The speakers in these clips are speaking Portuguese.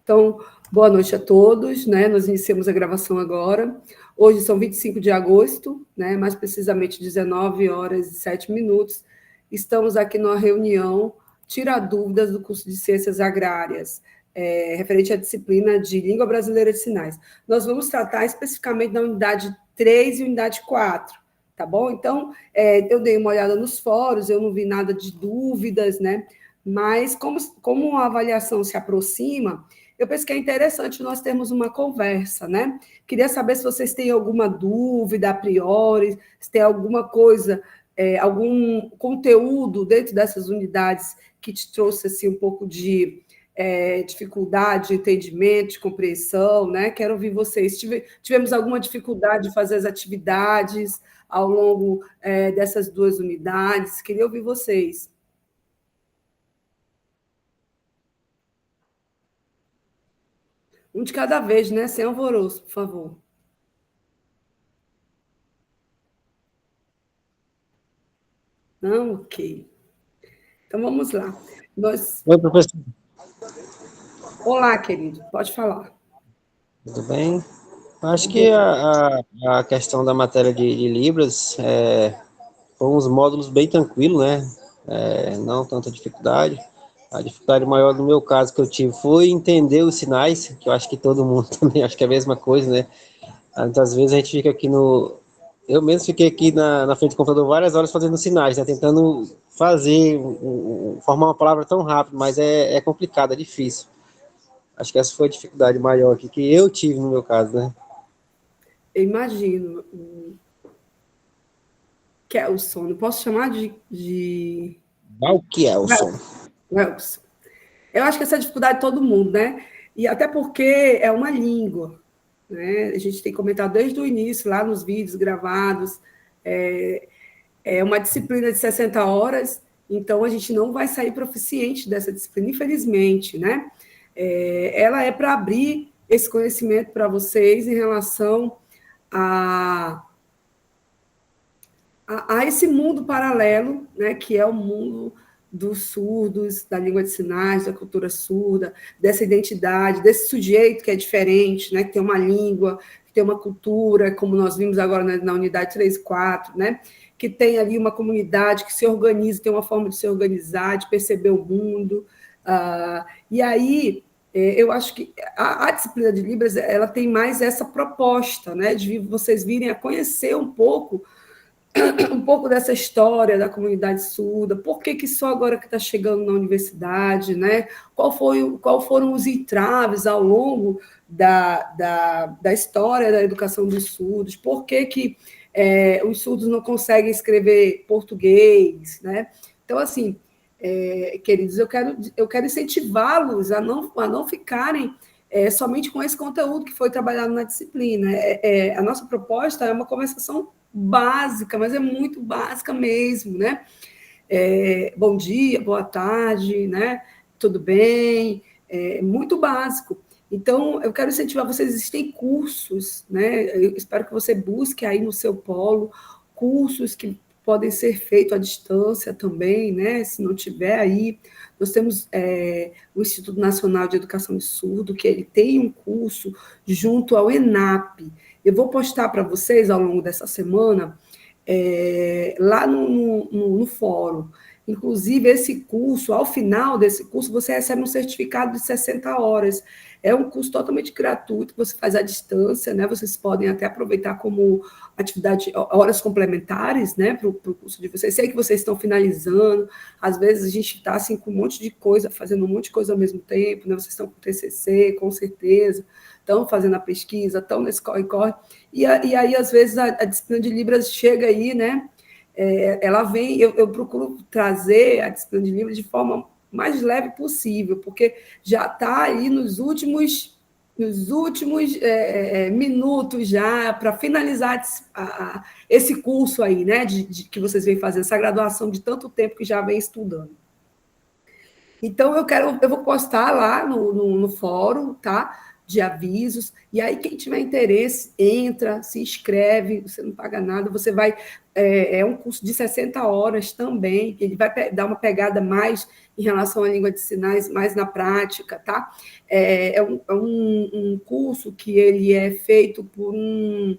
Então, boa noite a todos, né? Nós iniciamos a gravação agora. Hoje são 25 de agosto, né? Mais precisamente 19 horas e 7 minutos. Estamos aqui numa reunião Tira Dúvidas do curso de Ciências Agrárias, referente à disciplina de Língua Brasileira de Sinais. Nós vamos tratar especificamente da unidade 3 e unidade 4, tá bom? Então, eu dei uma olhada nos fóruns, eu não vi nada de dúvidas, né? Mas como a avaliação se aproxima, eu penso que é interessante nós termos uma conversa, né? Queria saber se vocês têm alguma dúvida a priori, se tem alguma coisa, algum conteúdo dentro dessas unidades que te trouxe assim, um pouco de dificuldade de entendimento, de compreensão, né? Quero ouvir vocês. Tivemos alguma dificuldade de fazer as atividades ao longo dessas duas unidades? Queria ouvir vocês. Um de cada vez, né? Sem alvoroço, por favor. Não? Ok. Então, vamos lá. Oi, professor. Olá, querido. Pode falar. Tudo bem? Acho que a questão da matéria de Libras foram uns módulos bem tranquilos, né? Não tanta dificuldade. A dificuldade maior no meu caso que eu tive foi entender os sinais, que eu acho que todo mundo também acho que é a mesma coisa, né? Muitas vezes a gente fica aqui no... Eu mesmo fiquei aqui na frente do computador várias horas fazendo sinais, né? Tentando fazer, formar uma palavra tão rápido, mas é complicado, é difícil. Acho que essa foi a dificuldade maior aqui que eu tive no meu caso, né? Eu imagino. Kelson, não posso chamar de... Valkelson. Welson. Eu acho que essa é a dificuldade de todo mundo, né? E até porque é uma língua, né? A gente tem comentado desde o início, lá nos vídeos gravados, é uma disciplina de 60 horas, então a gente não vai sair proficiente dessa disciplina, infelizmente, né? Ela é para abrir esse conhecimento para vocês em relação a esse mundo paralelo, né, que é o mundo dos surdos, da língua de sinais, da cultura surda, dessa identidade, desse sujeito que é diferente, né, que tem uma língua, que tem uma cultura, como nós vimos agora na unidade 3 e 4, né, que tem ali uma comunidade que se organiza, tem uma forma de se organizar, de perceber o mundo. E aí, eu acho que a disciplina de Libras ela tem mais essa proposta, né, de vocês virem a conhecer um pouco dessa história da comunidade surda, por que só agora que está chegando na universidade, né? Qual foram os entraves ao longo da história da educação dos surdos, por que os surdos não conseguem escrever português, né? Então, assim, queridos, eu quero incentivá-los a não ficarem somente com esse conteúdo que foi trabalhado na disciplina. A nossa proposta é uma conversação básica, mas é muito básica mesmo, né? Bom dia, boa tarde, né? Tudo bem? Muito básico. Então, eu quero incentivar vocês, existem cursos, né? Eu espero que você busque aí no seu polo cursos que podem ser feitos à distância também, né? Se não tiver aí, nós temos o Instituto Nacional de Educação de Surdo, que ele tem um curso junto ao ENAP. Eu vou postar para vocês ao longo dessa semana, lá no fórum. Inclusive, esse curso, ao final desse curso, você recebe um certificado de 60 horas. É um curso totalmente gratuito, você faz à distância, né? Vocês podem até aproveitar como atividade, horas complementares, né, para o curso de vocês. Sei que vocês estão finalizando, às vezes a gente está assim, com um monte de coisa, fazendo um monte de coisa ao mesmo tempo, né? Vocês estão com TCC, com certeza, estão fazendo a pesquisa, estão nesse corre-corre, e aí, às vezes, a disciplina de Libras chega aí, né? Ela vem, eu procuro trazer a disciplina de Libras de forma mais leve possível, porque já está aí nos últimos minutos já para finalizar esse curso aí, né, que vocês vêm fazendo, essa graduação de tanto tempo que já vem estudando. Então, eu vou postar lá no fórum, tá? De avisos, e aí quem tiver interesse, entra, se inscreve, você não paga nada, você vai é um curso de 60 horas também, que ele vai dar uma pegada mais em relação à língua de sinais, mais na prática, tá? Um curso que ele é feito por um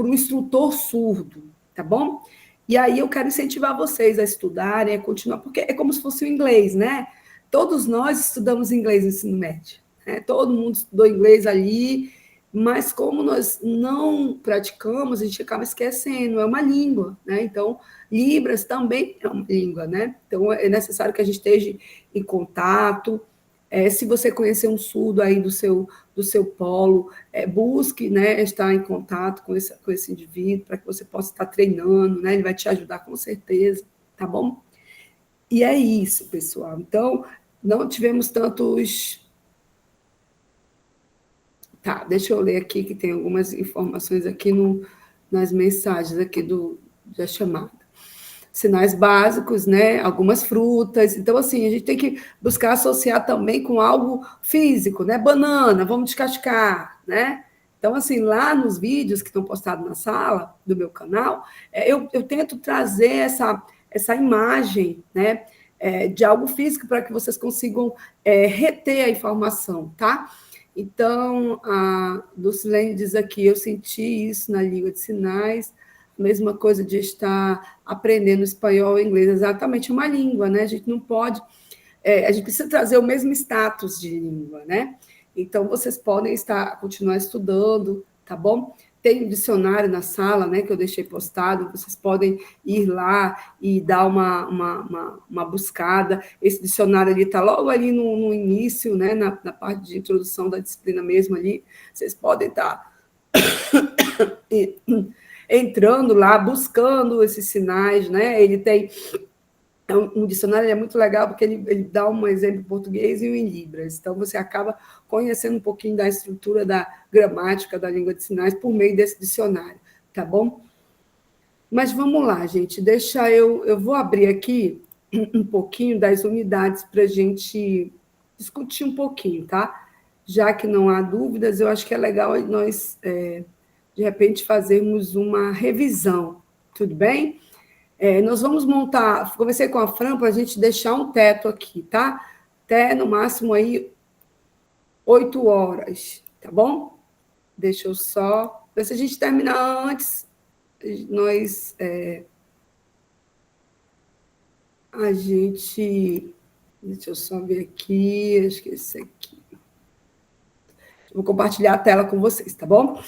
instrutor surdo, tá bom? E aí eu quero incentivar vocês a estudarem, a continuar, porque é como se fosse o inglês, né? Todos nós estudamos inglês no ensino médio, né? Todo mundo estudou inglês ali, mas como nós não praticamos, a gente acaba esquecendo, é uma língua, né? Então, Libras também é uma língua, né? Então, é necessário que a gente esteja em contato. Se você conhecer um surdo aí do seu polo, busque, né, estar em contato com esse indivíduo, para que você possa estar treinando, né? Ele vai te ajudar com certeza, tá bom? E é isso, pessoal. Então, não tivemos tantos. Tá, deixa eu ler aqui, que tem algumas informações aqui nas mensagens aqui da chamada. Sinais básicos, né? Algumas frutas. Então, assim, a gente tem que buscar associar também com algo físico, né? Banana, vamos descascar, né? Então, assim, lá nos vídeos que estão postados na sala do meu canal, eu tento trazer essa imagem, né? De algo físico para que vocês consigam reter a informação, tá? Então, a Lucilene diz aqui, eu senti isso na língua de sinais, mesma coisa de estar aprendendo espanhol e inglês, exatamente uma língua, né? A gente não pode, a gente precisa trazer o mesmo status de língua, né? Então, vocês podem continuar estudando, tá bom? Tem um dicionário na sala, né, que eu deixei postado, vocês podem ir lá e dar uma buscada. Esse dicionário ali está logo ali no início, né, na parte de introdução da disciplina mesmo ali. Vocês podem estar entrando lá, buscando esses sinais, né? Ele tem um dicionário é muito legal porque ele dá um exemplo em português e um em Libras. Então, você acaba conhecendo um pouquinho da estrutura da gramática da língua de sinais por meio desse dicionário, tá bom? Mas vamos lá, gente. Eu vou abrir aqui um pouquinho das unidades para a gente discutir um pouquinho, tá? Já que não há dúvidas, eu acho que é legal nós, de repente, fazermos uma revisão, tudo bem? Nós vamos montar, conversei com a Fran para a gente deixar um teto aqui, tá? Até no máximo aí 8 horas, tá bom? Deixa eu só ver se a gente terminar antes. Nós, a gente, deixa eu só ver aqui, acho que esse aqui. Vou compartilhar a tela com vocês, tá bom?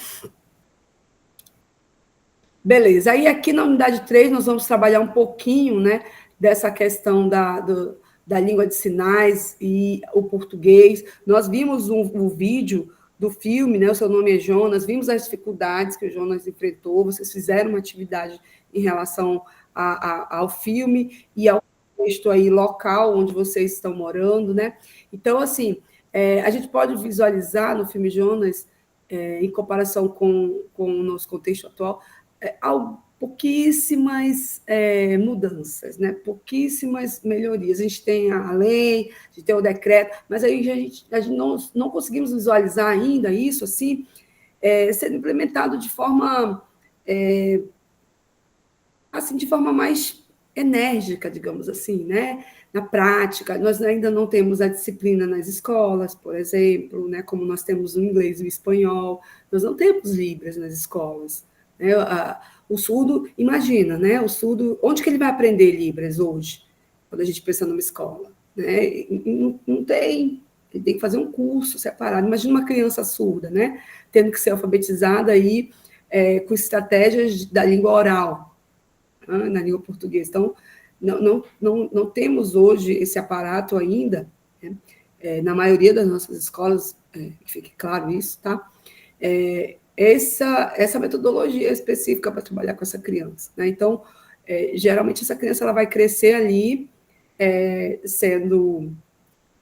Beleza, aí aqui na unidade 3 nós vamos trabalhar um pouquinho, né, dessa questão da língua de sinais e o português. Nós vimos um vídeo do filme, né, o seu nome é Jonas, vimos as dificuldades que o Jonas enfrentou, vocês fizeram uma atividade em relação ao filme e ao contexto aí local onde vocês estão morando, né? Então, assim, a gente pode visualizar no filme Jonas, em comparação com o nosso contexto atual, pouquíssimas mudanças, né? Pouquíssimas melhorias. A gente tem a lei, a gente tem o decreto, mas aí a gente não conseguimos visualizar ainda isso assim, sendo implementado de forma assim, de forma mais enérgica, digamos assim, né? Na prática, nós ainda não temos a disciplina nas escolas, por exemplo, né? Como nós temos o inglês e o espanhol, nós não temos Libras nas escolas. Né? O surdo, imagina, né? O surdo, onde que ele vai aprender Libras hoje, quando a gente pensa numa escola? Né? Não tem, ele tem que fazer um curso separado. Imagina uma criança surda, né? Tendo que ser alfabetizada aí, com estratégias da língua oral, na língua portuguesa. Então, não temos hoje esse aparato ainda, né? Na maioria das nossas escolas, que fique claro isso, tá? Essa metodologia específica para trabalhar com essa criança, né? Então, geralmente essa criança ela vai crescer ali sendo,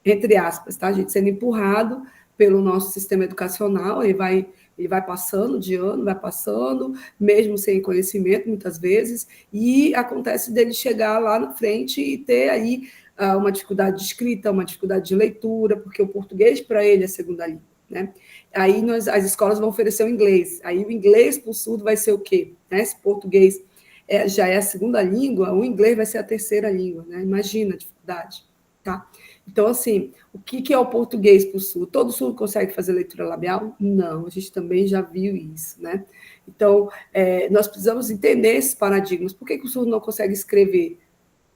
entre aspas, tá, gente, sendo empurrado pelo nosso sistema educacional, ele vai passando de ano, vai passando, mesmo sem conhecimento, muitas vezes, e acontece dele chegar lá na frente e ter aí uma dificuldade de escrita, uma dificuldade de leitura, porque o português para ele é segunda língua, né? Aí as escolas vão oferecer o inglês, aí o inglês para o surdo vai ser o quê? Né? Esse português já é a segunda língua, o inglês vai ser a terceira língua, né? Imagina a dificuldade, tá? Então, assim, o que é o português para o surdo? Todo surdo consegue fazer leitura labial? Não, a gente também já viu isso, né? Então, nós precisamos entender esses paradigmas. Por que o surdo não consegue escrever?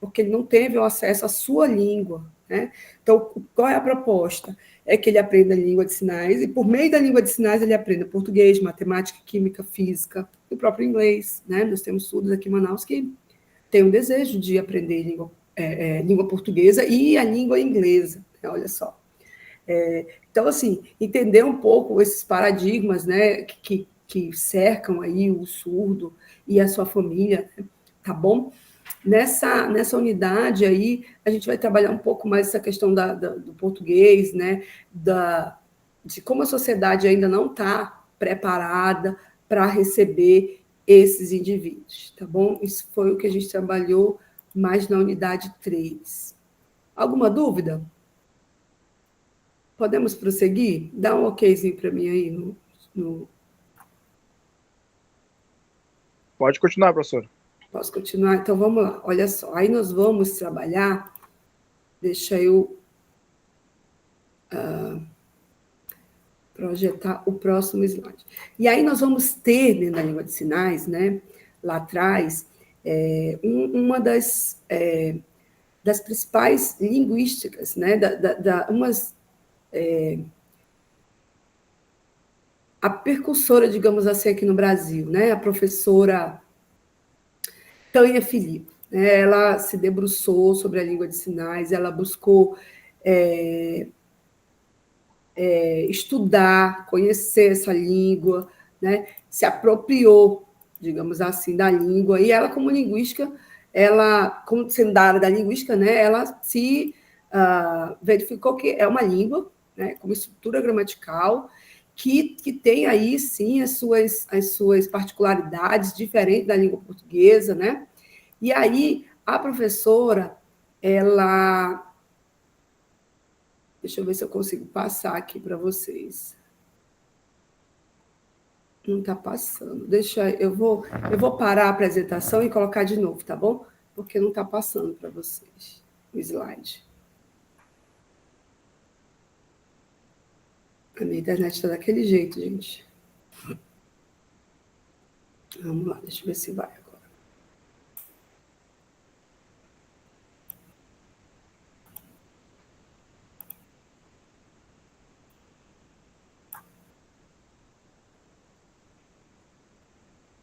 Porque ele não teve o acesso à sua língua, né? Então, qual é a proposta? É que ele aprenda a língua de sinais, e por meio da língua de sinais ele aprenda português, matemática, química, física, e o próprio inglês, né? Nós temos surdos aqui em Manaus que têm um desejo de aprender língua portuguesa e a língua inglesa, né? Olha só. Então, assim, entender um pouco esses paradigmas, né, que cercam aí o surdo e a sua família, né? Tá bom? Nessa unidade aí, a gente vai trabalhar um pouco mais essa questão do português, né? De como a sociedade ainda não está preparada para receber esses indivíduos, tá bom? Isso foi o que a gente trabalhou mais na unidade 3. Alguma dúvida? Podemos prosseguir? Dá um okzinho para mim aí no... Pode continuar, professor. Posso continuar? Então, vamos lá. Olha só, aí nós vamos trabalhar... Deixa eu projetar o próximo slide. E aí nós vamos ter, dentro da língua de sinais, né, lá atrás, uma das principais linguísticas, né, a percursora, digamos assim, aqui no Brasil, né, a professora Tânia Filipe. Né, ela se debruçou sobre a língua de sinais, ela buscou estudar, conhecer essa língua, né? Se apropriou, digamos assim, da língua, e ela, como linguística, como sendo da área da linguística, né, ela se verificou que é uma língua, né, com estrutura gramatical, que tem aí, sim, as suas particularidades, diferentes da língua portuguesa, né? E aí, a professora, ela... Deixa eu ver se eu consigo passar aqui para vocês. Não está passando. Eu vou parar a apresentação e colocar de novo, tá bom? Porque não está passando para vocês o slide. A minha internet está daquele jeito, gente. Vamos lá, deixa eu ver se vai agora.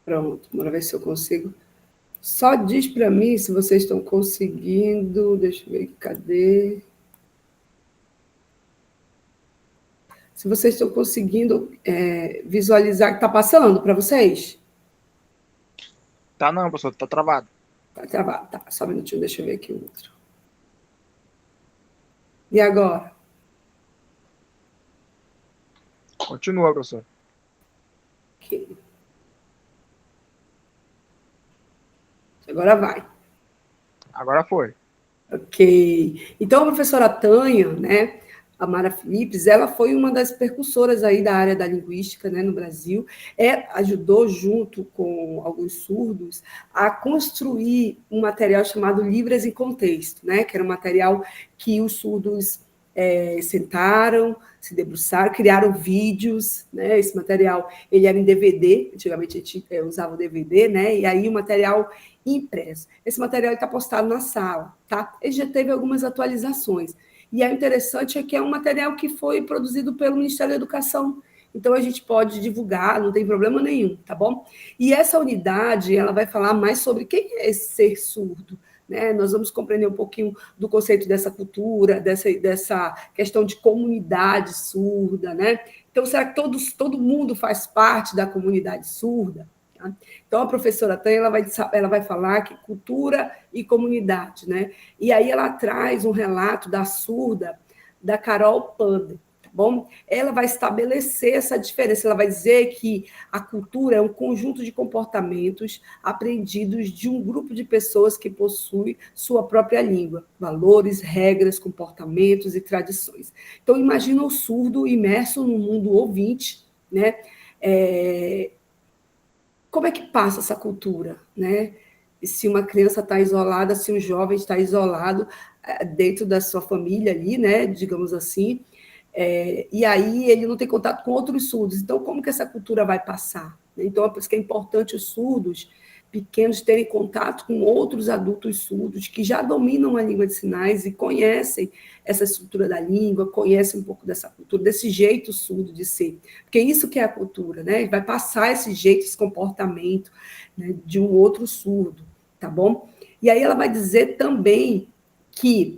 Pronto, bora ver se eu consigo. Só diz para mim se vocês estão conseguindo. Deixa eu ver, cadê? Se vocês estão conseguindo visualizar. Está passando para vocês? Tá não, professor, tá travado. Tá travado, tá. Só um minutinho, deixa eu ver aqui o outro. E agora? Continua, professor. Ok. Agora vai. Agora foi. Ok. Então, a professora Tânia, né, a Mara Philips, ela foi uma das percursoras aí da área da linguística, né, no Brasil. Ajudou, junto com alguns surdos, a construir um material chamado Libras em Contexto, né, que era um material que os surdos sentaram, se debruçaram, criaram vídeos, né? Esse material ele era em DVD, antigamente a gente usava o DVD, né? E aí o material impresso. Esse material está postado na sala, tá? Ele já teve algumas atualizações. E é interessante que é um material que foi produzido pelo Ministério da Educação. Então a gente pode divulgar, não tem problema nenhum, tá bom? E essa unidade, ela vai falar mais sobre quem é esse ser surdo. Né? Nós vamos compreender um pouquinho do conceito dessa cultura, dessa questão de comunidade surda. Né? Então, será que todo mundo faz parte da comunidade surda? Tá? Então, a professora Tânia ela vai falar que cultura e comunidade. Né? E aí ela traz um relato da surda, da Carol Pander. Bom, ela vai estabelecer essa diferença, ela vai dizer que a cultura é um conjunto de comportamentos aprendidos de um grupo de pessoas que possui sua própria língua, valores, regras, comportamentos e tradições. Então, imagina o surdo imerso no mundo ouvinte, né? Como é que passa essa cultura, né? se uma criança está isolada, se um jovem está isolado dentro da sua família ali, né, digamos assim, e aí ele não tem contato com outros surdos. Então, como que essa cultura vai passar? Então, é por isso que é importante os surdos pequenos terem contato com outros adultos surdos que já dominam a língua de sinais e conhecem essa estrutura da língua, conhecem um pouco dessa cultura, desse jeito surdo de ser. Porque isso que é a cultura, né? Vai passar esse jeito, esse comportamento, né, de um outro surdo, tá bom? E aí ela vai dizer também que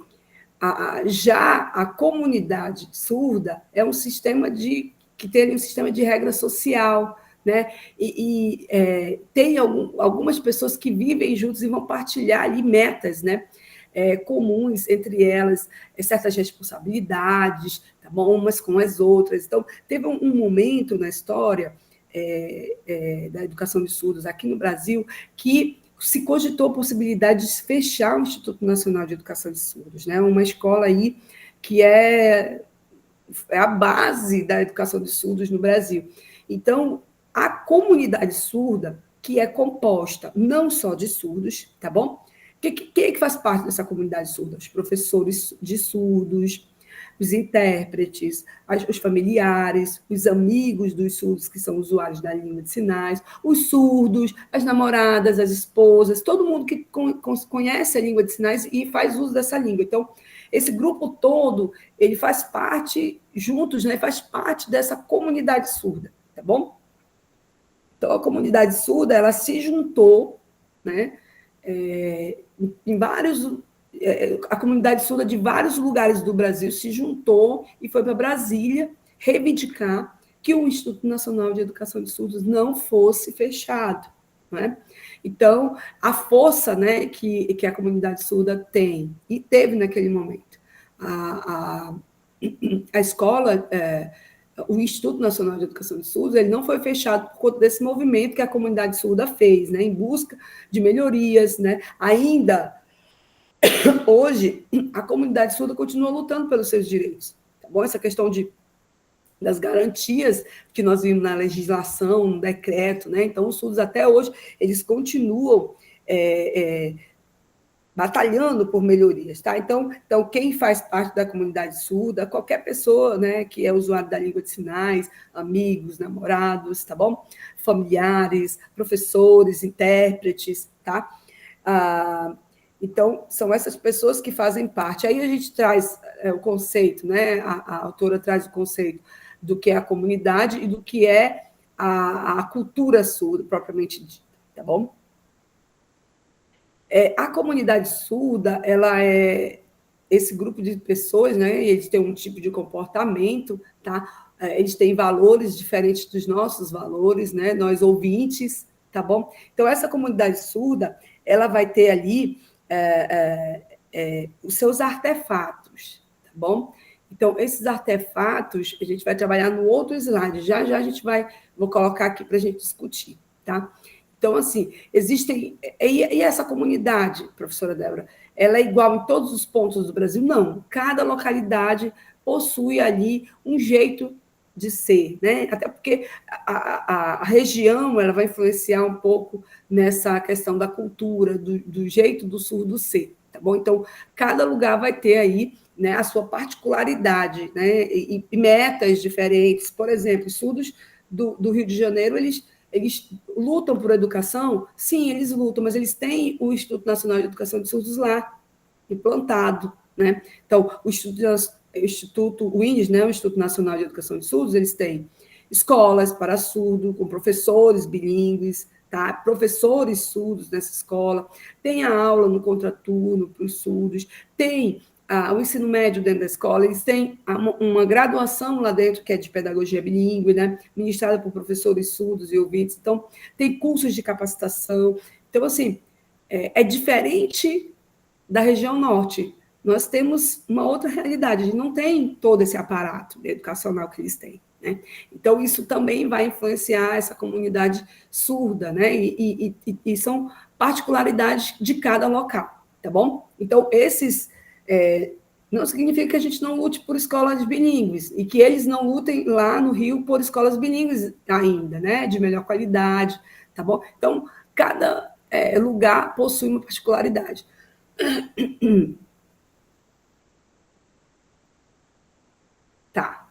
já a comunidade surda é um sistema que tem um sistema de regra social, né? Tem algumas pessoas que vivem juntos e vão partilhar ali metas, né? Comuns entre elas, certas responsabilidades, tá bom? Umas com as outras. Então, teve um momento na história da educação de surdos aqui no Brasil que se cogitou a possibilidade de fechar o Instituto Nacional de Educação de Surdos, né? Uma escola aí que é a base da educação de surdos no Brasil. Então, a comunidade surda, que é composta não só de surdos, tá bom? Quem é que faz parte dessa comunidade surda? Os professores de surdos, os intérpretes, os familiares, os amigos dos surdos, que são usuários da língua de sinais, os surdos, as namoradas, as esposas, todo mundo que conhece a língua de sinais e faz uso dessa língua. Então, esse grupo todo, ele faz parte, juntos, né, faz parte dessa comunidade surda, tá bom? Então, a comunidade surda, ela se juntou, né, em vários... A comunidade surda de vários lugares do Brasil se juntou e foi para Brasília reivindicar que o Instituto Nacional de Educação de Surdos não fosse fechado, né? Então, a força, né, que a comunidade surda tem, e teve naquele momento. A escola, o Instituto Nacional de Educação de Surdos, ele não foi fechado por conta desse movimento que a comunidade surda fez, né, em busca de melhorias, né? Ainda hoje, a comunidade surda continua lutando pelos seus direitos, tá bom? Essa questão das garantias que nós vimos na legislação, no decreto, né? Então, os surdos até hoje, eles continuam batalhando por melhorias, tá? Então, quem faz parte da comunidade surda, qualquer pessoa, né, que é usuário da língua de sinais, amigos, namorados, tá bom? Familiares, professores, intérpretes, tá? Então, são essas pessoas que fazem parte. Aí a gente traz o conceito, né? A autora traz o conceito do que é a comunidade e do que é a cultura surda, propriamente dita, tá bom? A comunidade surda, ela é esse grupo de pessoas, né? E eles têm um tipo de comportamento, tá? Eles têm valores diferentes dos nossos valores, né? Nós ouvintes, tá bom? Então, essa comunidade surda, ela vai ter ali os seus artefatos, tá bom? Então, esses artefatos, a gente vai trabalhar no outro slide. Já a gente vou colocar aqui para a gente discutir, tá? Então, assim, existem... E essa comunidade, professora Débora, ela é igual em todos os pontos do Brasil? Não. Cada localidade possui ali um jeito de ser, né? Até porque a região ela vai influenciar um pouco nessa questão da cultura, do jeito do surdo ser, tá bom? Então, cada lugar vai ter aí, né, a sua particularidade, né? E metas diferentes. Por exemplo, os surdos do Rio de Janeiro, eles lutam por educação? Sim, eles lutam, mas eles têm o Instituto Nacional de Educação de Surdos lá, implantado, né? Então, o INES, né, o Instituto Nacional de Educação de Surdos, eles têm escolas para surdo, com professores bilíngues, tá? Professores surdos nessa escola, tem a aula no contraturno para os surdos, tem o ensino médio dentro da escola, eles têm uma graduação lá dentro, que é de pedagogia bilíngue, né, ministrada por professores surdos e ouvintes, então, tem cursos de capacitação. Então, assim, é diferente da região norte. Nós temos uma outra realidade, a gente não tem todo esse aparato educacional que eles têm, né? Então, isso também vai influenciar essa comunidade surda, né? E são particularidades de cada local, tá bom? Então, esses... não significa que a gente não lute por escolas bilíngues e que eles não lutem lá no Rio por escolas bilíngues ainda, né? De melhor qualidade, tá bom? Então, cada lugar possui uma particularidade. Tá.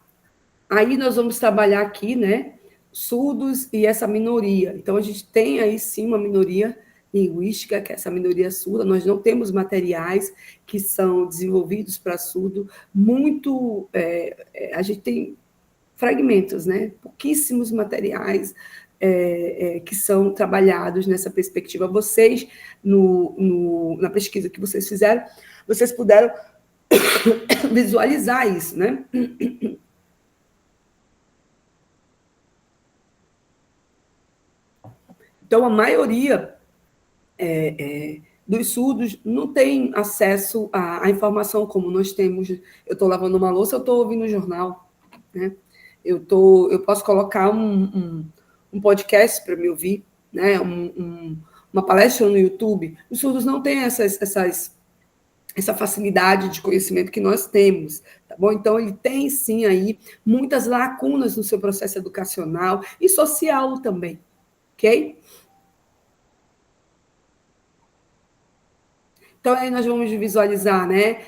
Aí nós vamos trabalhar aqui, né, surdos e essa minoria. Então, a gente tem aí, sim, uma minoria linguística, que é essa minoria surda. Nós não temos materiais que são desenvolvidos para surdo. A gente tem fragmentos, né, pouquíssimos materiais que são trabalhados nessa perspectiva. Vocês, na pesquisa que vocês fizeram, vocês puderam visualizar isso, né? Então, a maioria dos surdos não tem acesso à informação como nós temos. Eu estou lavando uma louça, eu estou ouvindo o jornal, né? Eu posso colocar um podcast para me ouvir, né? Uma palestra no YouTube. Os surdos não têm essa facilidade de conhecimento que nós temos, tá bom? Então, ele tem, sim, aí muitas lacunas no seu processo educacional e social também, ok? Então, aí nós vamos visualizar, né?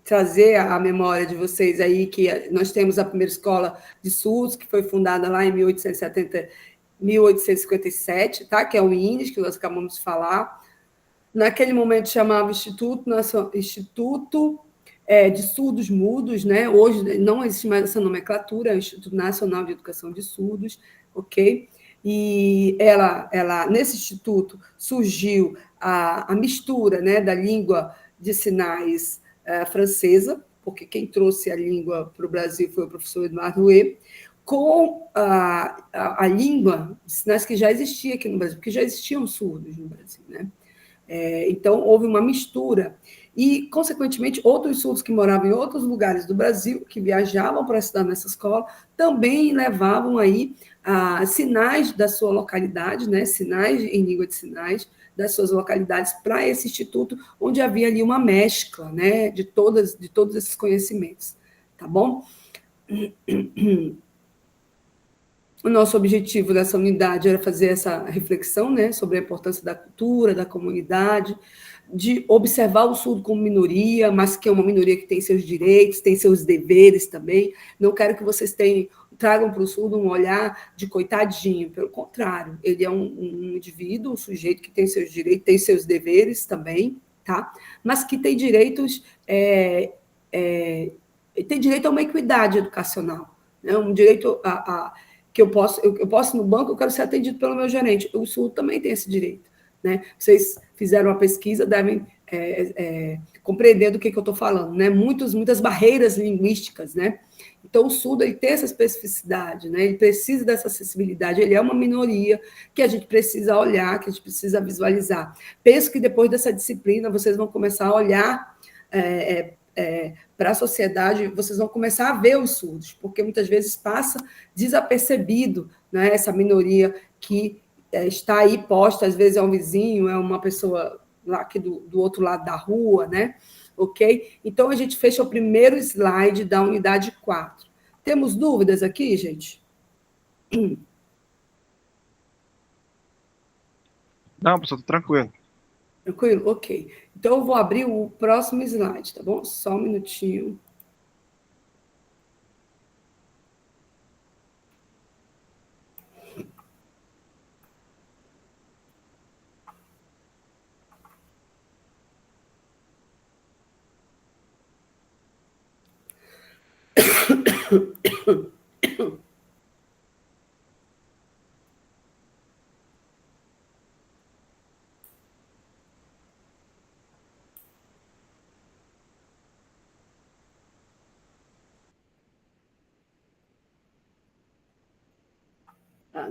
Trazer à memória de vocês aí que nós temos a primeira escola de surdos, que foi fundada lá em 1857, tá? Que é o INES, que nós acabamos de falar. Naquele momento chamava Instituto de Surdos Mudos, né? Hoje não existe mais essa nomenclatura, é o Instituto Nacional de Educação de Surdos, ok? E nesse instituto surgiu a mistura, né, da língua de sinais francesa, porque quem trouxe a língua para o Brasil foi o professor Eduardo Rouet, com a língua de sinais que já existia aqui no Brasil, porque já existiam surdos no Brasil, né? Então, houve uma mistura. E, consequentemente, outros surdos que moravam em outros lugares do Brasil, que viajavam para estudar nessa escola, também levavam aí sinais da sua localidade, né, sinais em língua de sinais das suas localidades para esse instituto, onde havia ali uma mescla, né, de todos esses conhecimentos. Tá bom? O nosso objetivo dessa unidade era fazer essa reflexão, né, sobre a importância da cultura, da comunidade, de observar o surdo como minoria, mas que é uma minoria que tem seus direitos, tem seus deveres também. Não quero que vocês tragam para o surdo um olhar de coitadinho, pelo contrário, ele é um indivíduo, um sujeito que tem seus direitos, tem seus deveres também, tá? Mas que tem direitos, tem direito a uma equidade educacional, né? Um direito que eu posso ir no banco, eu quero ser atendido pelo meu gerente. O surdo também tem esse direito, né? Vocês fizeram uma pesquisa, devem compreender do que eu estou falando, né? Muitas barreiras linguísticas, né? Então, o surdo ele tem essa especificidade, né? Ele precisa dessa acessibilidade, ele é uma minoria que a gente precisa olhar, que a gente precisa visualizar. Penso que depois dessa disciplina, vocês vão começar a olhar para a sociedade, vocês vão começar a ver os surdos, porque muitas vezes passa desapercebido, né, essa minoria que está aí posta, às vezes é um vizinho, é uma pessoa lá aqui do outro lado da rua, né? Ok? Então, a gente fecha o primeiro slide da unidade 4. Temos dúvidas aqui, gente? Não, professor, tô tranquilo. Tranquilo? Ok. Então, eu vou abrir o próximo slide, tá bom? Só um minutinho.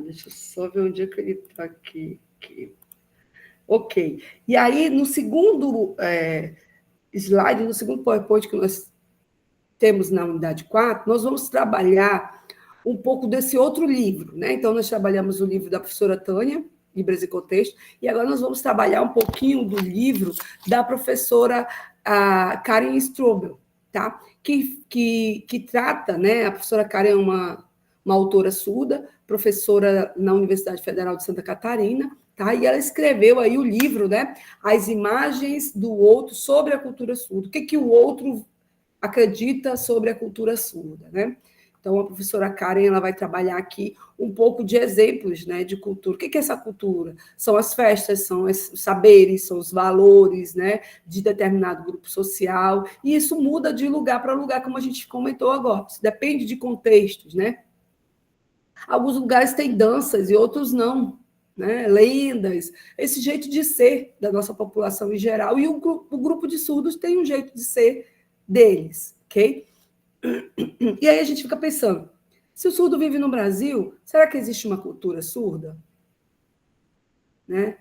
Deixa eu só ver onde é que ele está aqui. Ok. E aí, no segundo slide, no segundo PowerPoint que nós temos na unidade 4, nós vamos trabalhar um pouco desse outro livro, né? Então, nós trabalhamos o livro da professora Tânia, Libras e Contexto, e agora nós vamos trabalhar um pouquinho do livro da professora Karen Strobel, tá? Que trata, né? A professora Karen é uma autora surda, professora na Universidade Federal de Santa Catarina, tá? E ela escreveu aí o livro, né? As imagens do outro sobre a cultura surda. O que, que o outro acredita sobre a cultura surda, né? Então, a professora Karen ela vai trabalhar aqui um pouco de exemplos, né, de cultura. O que é essa cultura? São as festas, são os saberes, são os valores, né, de determinado grupo social, e isso muda de lugar para lugar, como a gente comentou agora. Isso depende de contextos, né? Alguns lugares têm danças e outros não, né? Lendas, esse jeito de ser da nossa população em geral, e o grupo de surdos tem um jeito de ser deles, ok? E aí a gente fica pensando, se o surdo vive no Brasil, será que existe uma cultura surda? Né?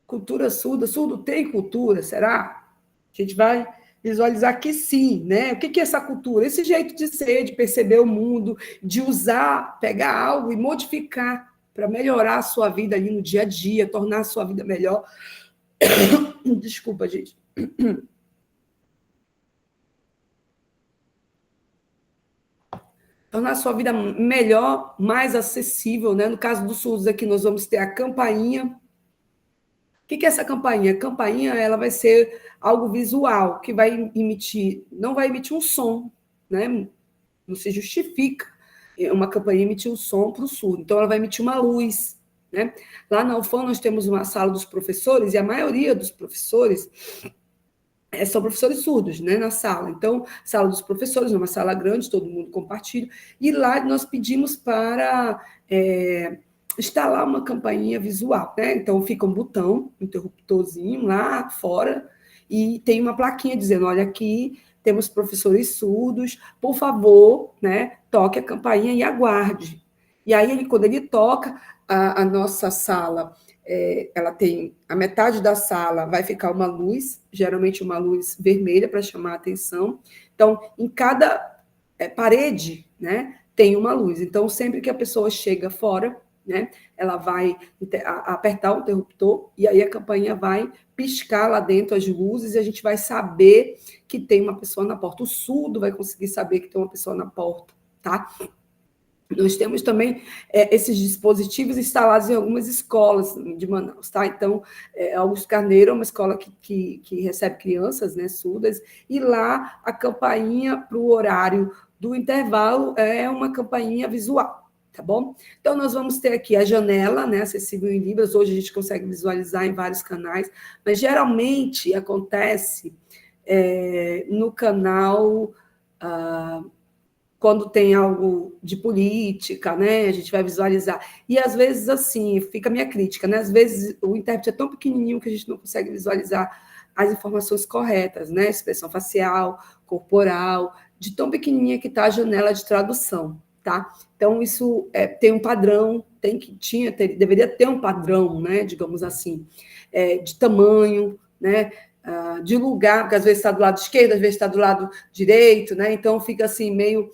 Cultura surda, surdo tem cultura, será? A gente vai visualizar que sim, né? O que é essa cultura? Esse jeito de ser, de perceber o mundo, de usar, pegar algo e modificar para melhorar a sua vida ali no dia a dia, tornar a sua vida melhor. Desculpa, gente. Tornar a sua vida melhor, mais acessível, né? No caso dos surdos aqui, nós vamos ter a campainha. O que é essa campainha? A campainha ela vai ser algo visual, que vai emitir, não vai emitir um som, né? Não se justifica uma campainha emitir um som para o surdo. Então, ela vai emitir uma luz, né? Lá na UFAM, nós temos uma sala dos professores, e a maioria dos professores são professores surdos, né, na sala. Então, sala dos professores, numa sala grande, todo mundo compartilha, e lá nós pedimos para instalar uma campainha visual, né? Então, fica um botão, um interruptorzinho lá fora, e tem uma plaquinha dizendo, olha, aqui temos professores surdos, por favor, né, toque a campainha e aguarde. E aí, quando ele toca, a nossa sala ela tem a metade da sala vai ficar uma luz, geralmente uma luz vermelha para chamar a atenção. Então, em cada parede, né, tem uma luz. Então, sempre que a pessoa chega fora, né, ela vai apertar o interruptor e aí a campainha vai piscar lá dentro as luzes e a gente vai saber que tem uma pessoa na porta. O surdo vai conseguir saber que tem uma pessoa na porta, tá? Nós temos também esses dispositivos instalados em algumas escolas de Manaus, tá? Então, Augusto Carneiro é uma escola que recebe crianças, né, surdas, e lá a campainha para o horário do intervalo é uma campainha visual, tá bom? Então, nós vamos ter aqui a janela, né, acessível em Libras, hoje a gente consegue visualizar em vários canais, mas geralmente acontece no canal... quando tem algo de política, né, a gente vai visualizar. E, às vezes, assim, fica a minha crítica, né? Às vezes, o intérprete é tão pequenininho que a gente não consegue visualizar as informações corretas, né? Expressão facial, corporal, de tão pequenininha que está a janela de tradução, tá? Então, isso tem um padrão, deveria ter um padrão, né, digamos assim, de tamanho, né, de lugar, porque às vezes está do lado esquerdo, às vezes está do lado direito, né? Então, fica assim, meio...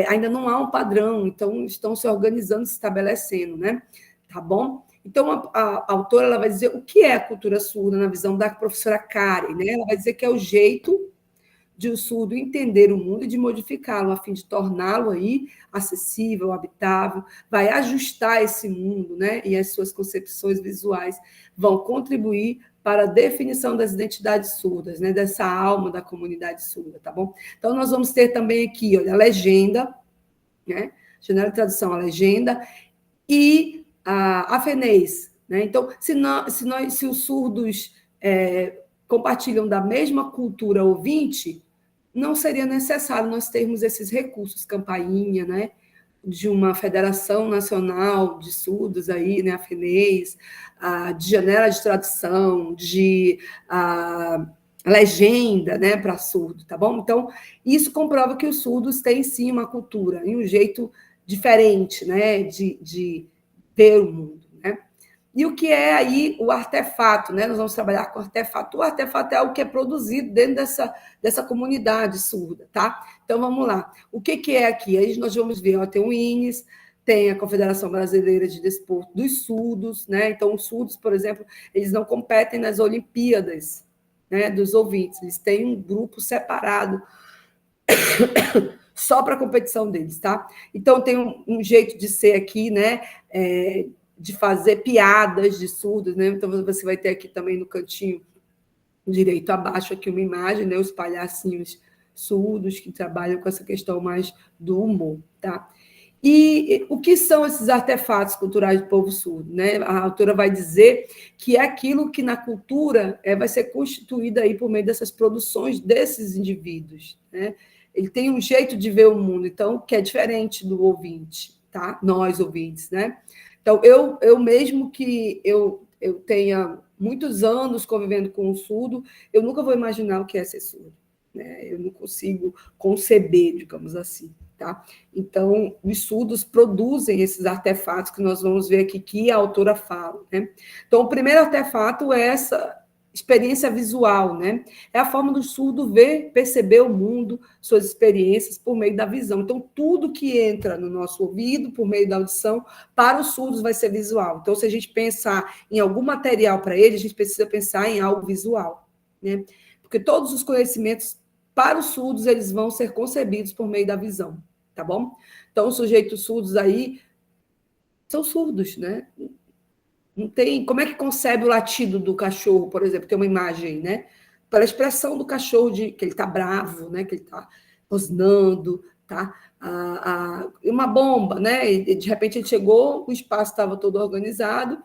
ainda não há um padrão, então estão se organizando, se estabelecendo, né? Tá bom? Então, a autora ela vai dizer o que é a cultura surda na visão da professora Karen, né? Ela vai dizer que é o jeito de o surdo entender o mundo e de modificá-lo, a fim de torná-lo aí acessível, habitável, vai ajustar esse mundo, né? E as suas concepções visuais vão contribuir para a definição das identidades surdas, né? Dessa alma da comunidade surda, tá bom? Então, nós vamos ter também aqui, olha, a legenda, né? Janela de tradução, a legenda, e a FENES, né? Então, se os surdos compartilham da mesma cultura ouvinte, não seria necessário nós termos esses recursos, campainha, né, de uma federação nacional de surdos aí, né, a FENES, de janela de tradução, de legenda, né, para surdo, tá bom? Então, isso comprova que os surdos têm sim uma cultura e um jeito diferente, né, de ver o mundo, né? E o que é aí o artefato, né? Nós vamos trabalhar com artefato. O artefato é algo que é produzido dentro dessa comunidade surda, tá? Então, vamos lá. O que é aqui? Aí nós vamos ver, ó, tem o INES, tem a Confederação Brasileira de Desporto dos Surdos, né? Então, os surdos, por exemplo, eles não competem nas Olimpíadas, né, dos ouvintes. Eles têm um grupo separado só para a competição deles, tá? Então, tem um jeito de ser aqui, né? de fazer piadas de surdos, né? Então, você vai ter aqui também no cantinho direito abaixo aqui uma imagem, né? Os palhacinhos surdos que trabalham com essa questão mais do humor, tá? E o que são esses artefatos culturais do povo surdo? Né? A autora vai dizer que é aquilo que na cultura vai ser constituído aí por meio dessas produções desses indivíduos. Né? Ele tem um jeito de ver o mundo, então, que é diferente do ouvinte, tá? Nós, ouvintes. Né? Então, eu mesmo que eu tenha muitos anos convivendo com o surdo, eu nunca vou imaginar o que é ser surdo. Né? Eu não consigo conceber, digamos assim. Tá? Então, os surdos produzem esses artefatos que nós vamos ver aqui, que a autora fala. Né? Então, o primeiro artefato é essa experiência visual, né? É a forma do surdo ver, perceber o mundo, suas experiências por meio da visão. Então, tudo que entra no nosso ouvido, por meio da audição, para os surdos vai ser visual. Então, se a gente pensar em algum material para ele, a gente precisa pensar em algo visual, né? Porque todos os conhecimentos para os surdos, eles vão ser concebidos por meio da visão. Tá bom? Então, os sujeitos surdos aí são surdos, né? Não tem. Como é que concebe o latido do cachorro, por exemplo? Tem uma imagem, né? Pela expressão do cachorro, que ele está bravo, né? Que ele está rosnando, tá? Uma bomba, né? E de repente ele chegou, o espaço estava todo organizado,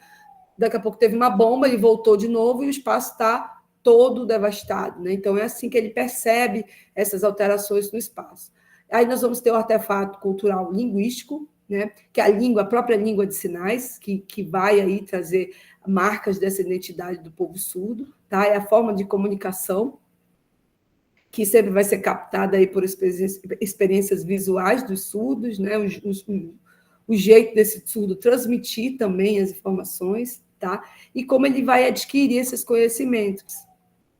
daqui a pouco teve uma bomba, ele voltou de novo e o espaço está todo devastado, né? Então, é assim que ele percebe essas alterações no espaço. Aí nós vamos ter o artefato cultural linguístico, né, que é a língua, a própria língua de sinais, que vai aí trazer marcas dessa identidade do povo surdo, tá? É a forma de comunicação, que sempre vai ser captada aí por experiências visuais dos surdos, né? O jeito desse surdo transmitir também as informações, tá? E como ele vai adquirir esses conhecimentos.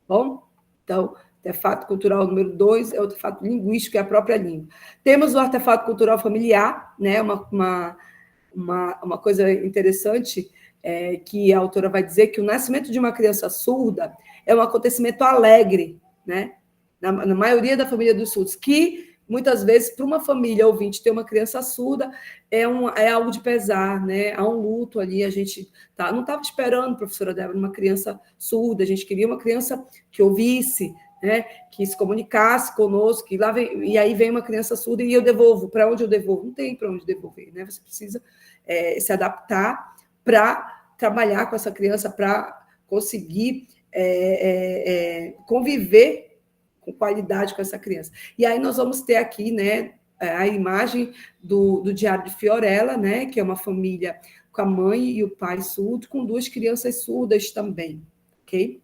Bom? Então, artefato cultural número 2 é o artefato linguístico, que é a própria língua. Temos o artefato cultural familiar, né? Uma coisa interessante que a autora vai dizer que o nascimento de uma criança surda é um acontecimento alegre, né? Na maioria da família dos surdos, que muitas vezes, para uma família ouvinte ter uma criança surda, é algo de pesar, né? Há um luto ali, a gente não estava esperando, professora Débora, uma criança surda, a gente queria uma criança que ouvisse, né? Que se comunicasse conosco, e aí vem uma criança surda e eu devolvo. Para onde eu devolvo? Não tem para onde devolver, né? Você precisa se adaptar para trabalhar com essa criança, para conseguir conviver com qualidade com essa criança. E aí nós vamos ter aqui, né, a imagem do Diário de Fiorella, né, que é uma família com a mãe e o pai surdo, com 2 crianças surdas também, ok?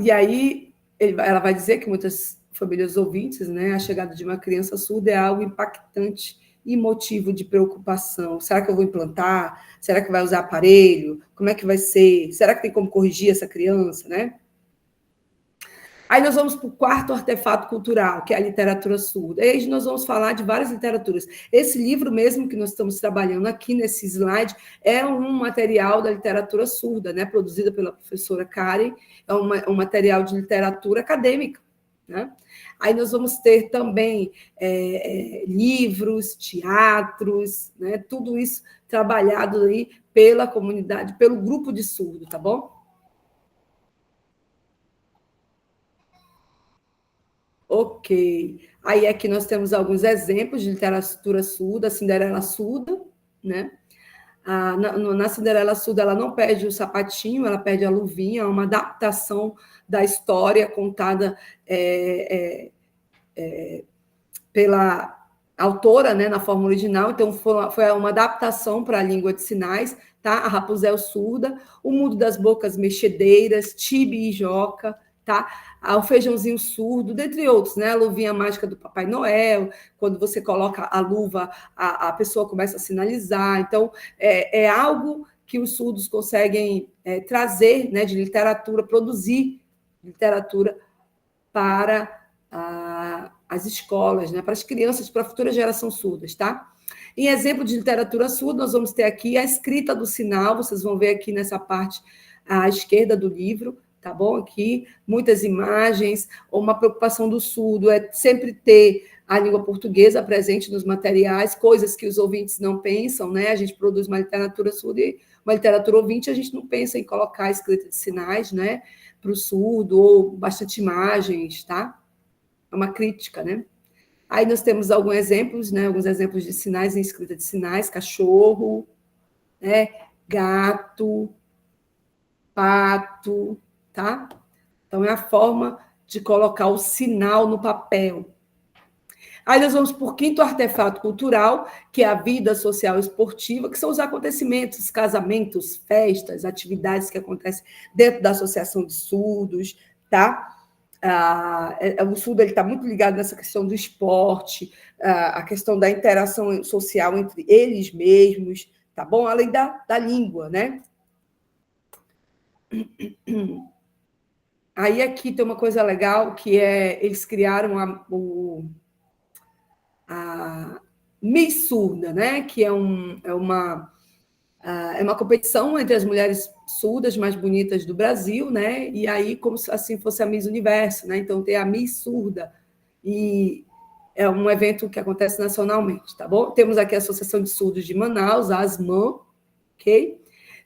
E aí ela vai dizer que muitas famílias ouvintes, né, a chegada de uma criança surda é algo impactante e motivo de preocupação. Será que eu vou implantar? Será que vai usar aparelho? Como é que vai ser? Será que tem como corrigir essa criança, né? Aí nós vamos para o 4º artefato cultural, que é a literatura surda. Aí nós vamos falar de várias literaturas. Esse livro mesmo que nós estamos trabalhando aqui nesse slide é um material da literatura surda, né, produzida pela professora Karen, é um material de literatura acadêmica. Né? Aí nós vamos ter também livros, teatros, né, tudo isso trabalhado aí pela comunidade, pelo grupo de surdo, tá bom? Ok. Aí aqui nós temos alguns exemplos de literatura surda, a Cinderela surda, né? Na Cinderela surda, ela não perde o sapatinho, ela perde a luvinha, é uma adaptação da história contada pela autora, né, na forma original, então foi uma adaptação para a língua de sinais, tá? A Rapunzel surda, o Mundo das Bocas Mexedeiras, Tibi e Joca, tá? O Feijãozinho surdo, dentre outros, né? A luvinha mágica do Papai Noel, quando você coloca a luva, a pessoa começa a sinalizar. Então, é algo que os surdos conseguem trazer, né, de literatura, produzir literatura para as escolas, né, para as crianças, para a futura geração surdas, tá? Em exemplo de literatura surda, nós vamos ter aqui a escrita do sinal, vocês vão ver aqui nessa parte à esquerda do livro, tá bom? Aqui, muitas imagens, uma preocupação do surdo é sempre ter a língua portuguesa presente nos materiais, coisas que os ouvintes não pensam, né? A gente produz uma literatura surda e uma literatura ouvinte, a gente não pensa em colocar a escrita de sinais, né, para o surdo, ou bastante imagens, tá? É uma crítica, né? Aí nós temos alguns exemplos, né? Alguns exemplos de sinais em escrita de sinais: cachorro, né? Gato, pato, tá? Então, é a forma de colocar o sinal no papel. Aí nós vamos por quinto artefato cultural, que é a vida social esportiva, que são os acontecimentos, casamentos, festas, atividades que acontecem dentro da associação de surdos, tá? O surdo está muito ligado nessa questão do esporte, a questão da interação social entre eles mesmos, tá bom? Além da língua, né? Aí aqui tem uma coisa legal, que é eles criaram a Miss Surda, né? Que é uma competição entre as mulheres surdas mais bonitas do Brasil, né? E aí, como se assim fosse a Miss Universo, né? Então tem a Miss Surda, e é um evento que acontece nacionalmente, tá bom? Temos aqui a Associação de Surdos de Manaus, a ASMAN, ok?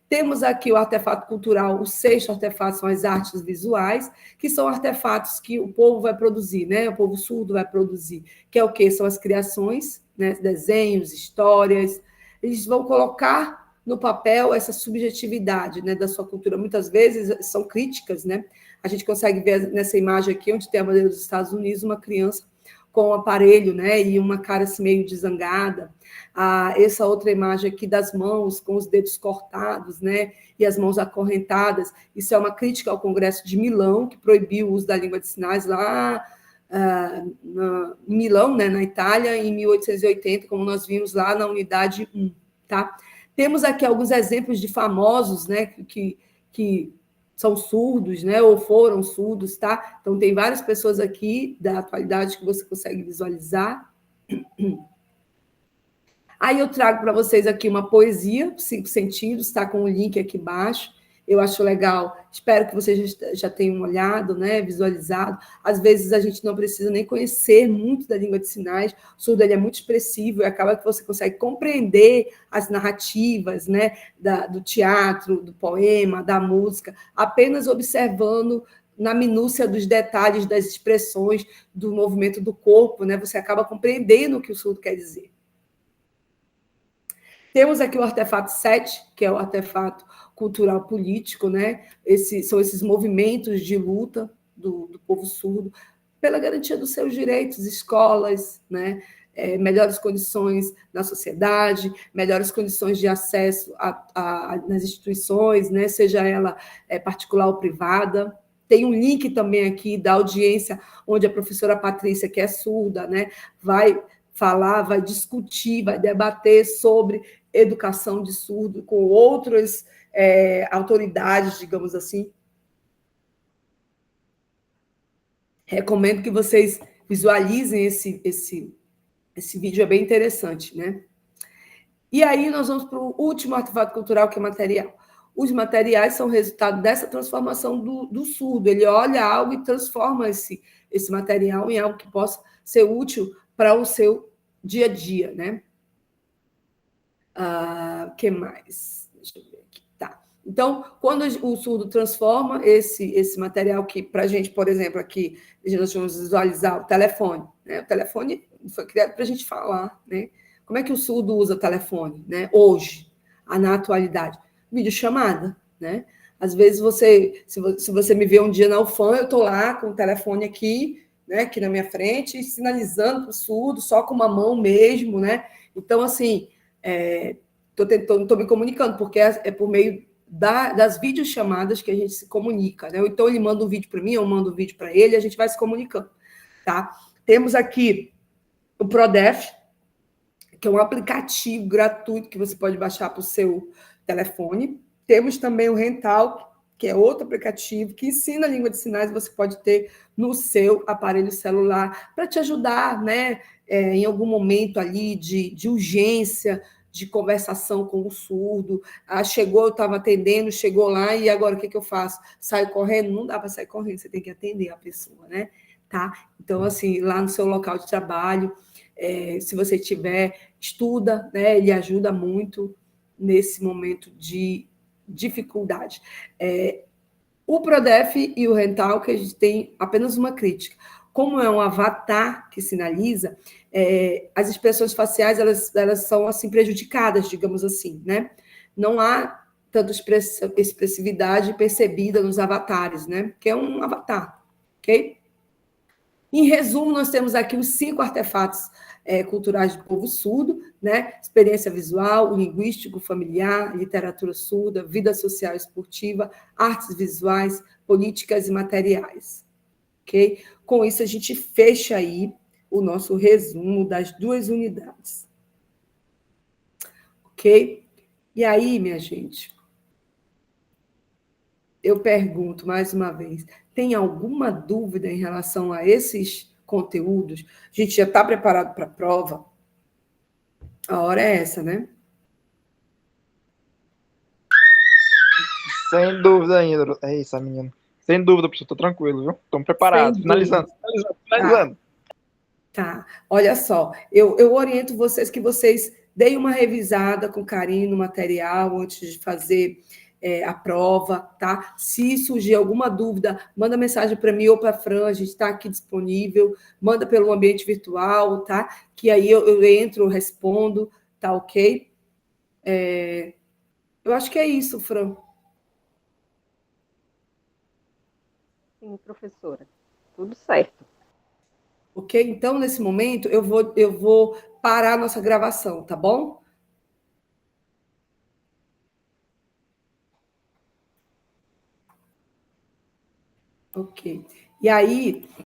Temos aqui o artefato cultural, o sexto artefato são as artes visuais, que são artefatos que o povo vai produzir, né? O povo surdo vai produzir, que é o quê? São as criações, né? Desenhos, histórias. Eles vão colocar no papel essa subjetividade, né, da sua cultura. Muitas vezes são críticas, né? A gente consegue ver nessa imagem aqui, onde tem a bandeira dos Estados Unidos, uma criança com um aparelho, né, e uma cara assim, meio de zangada. Essa outra imagem aqui das mãos com os dedos cortados, né, e as mãos acorrentadas. Isso é uma crítica ao Congresso de Milão, que proibiu o uso da língua de sinais lá em Milão, né, na Itália, em 1880, como nós vimos lá na unidade 1, tá? Temos aqui alguns exemplos de famosos, né, que são surdos, né, ou foram surdos, tá? Então, tem várias pessoas aqui da atualidade que você consegue visualizar. Aí eu trago para vocês aqui uma poesia, 5 sentidos, está com o link aqui embaixo. Eu acho legal, espero que vocês já tenham olhado, né, visualizado. Às vezes a gente não precisa nem conhecer muito da língua de sinais, o surdo ele é muito expressivo e acaba que você consegue compreender as narrativas, né, do teatro, do poema, da música, apenas observando na minúcia dos detalhes das expressões, do movimento do corpo, né, você acaba compreendendo o que o surdo quer dizer. Temos aqui o artefato 7, que é o artefato cultural político, né? São esses movimentos de luta do povo surdo pela garantia dos seus direitos, escolas, né? Melhores condições na sociedade, melhores condições de acesso nas instituições, né? Seja ela particular ou privada. Tem um link também aqui da audiência, onde a professora Patrícia, que é surda, né, vai falar, vai discutir, vai debater sobre educação de surdo com outras autoridades, digamos assim. Recomendo que vocês visualizem esse vídeo, é bem interessante, né? E aí nós vamos para o último artefato cultural, que é material. Os materiais são resultado dessa transformação do surdo. Ele olha algo e transforma esse material em algo que possa ser útil para o seu dia a dia, né? Que mais? Deixa eu ver aqui. Tá. Então, quando o surdo transforma esse material, que para a gente, por exemplo, aqui, nós vamos visualizar o telefone, né? O telefone foi criado para a gente falar, né? Como é que o surdo usa o telefone, né? Hoje, na atualidade? Videochamada, né? Às vezes se você me vê um dia na UFAM, eu estou lá com o telefone aqui, né, aqui na minha frente, sinalizando para o surdo, só com uma mão mesmo, né? Então, assim, estou me comunicando, porque é por meio das videochamadas que a gente se comunica, né? Ou então ele manda um vídeo para mim, eu mando um vídeo para ele, e a gente vai se comunicando, tá? Temos aqui o Prodef, que é um aplicativo gratuito que você pode baixar para o seu telefone. Temos também o Rental, que é outro aplicativo que ensina a língua de sinais, você pode ter no seu aparelho celular para te ajudar, né? Em algum momento ali de urgência, de conversação com o surdo. Chegou, eu estava atendendo, chegou lá, e agora o que eu faço? Saio correndo? Não dá para sair correndo, você tem que atender a pessoa, né? tá? Então, assim, lá no seu local de trabalho, se você tiver, estuda, né? Ele ajuda muito nesse momento de dificuldade. O Prodef e o Rental, que a gente tem apenas uma crítica. Como é um avatar que sinaliza, as expressões faciais elas são assim prejudicadas, digamos assim, né? Não há tanta expressividade percebida nos avatares, né? Que é um avatar, ok? Em resumo, nós temos aqui os 5 artefatos culturais do povo surdo, né? Experiência visual, linguístico, familiar, literatura surda, vida social e esportiva, artes visuais, políticas e materiais. Ok? Com isso, a gente fecha aí o nosso resumo das 2 unidades. Ok? E aí, minha gente, eu pergunto mais uma vez: tem alguma dúvida em relação a esses conteúdos? A gente já está preparado para a prova? A hora é essa, né? Sem dúvida ainda. É isso, menino. Sem dúvida, professor, tô tranquilo, viu? Estamos preparados. Sem dúvida. Finalizando. Tá. Olha só, eu oriento vocês que vocês deem uma revisada com carinho no material antes de fazer a prova, tá? Se surgir alguma dúvida, manda mensagem para mim ou para a Fran, a gente está aqui disponível, manda pelo ambiente virtual, tá? Que aí eu entro, respondo, tá ok? Eu acho que é isso, Fran. Sim, professora. Tudo certo. Ok? Então, nesse momento, eu vou parar a nossa gravação, tá bom? Ok. E aí,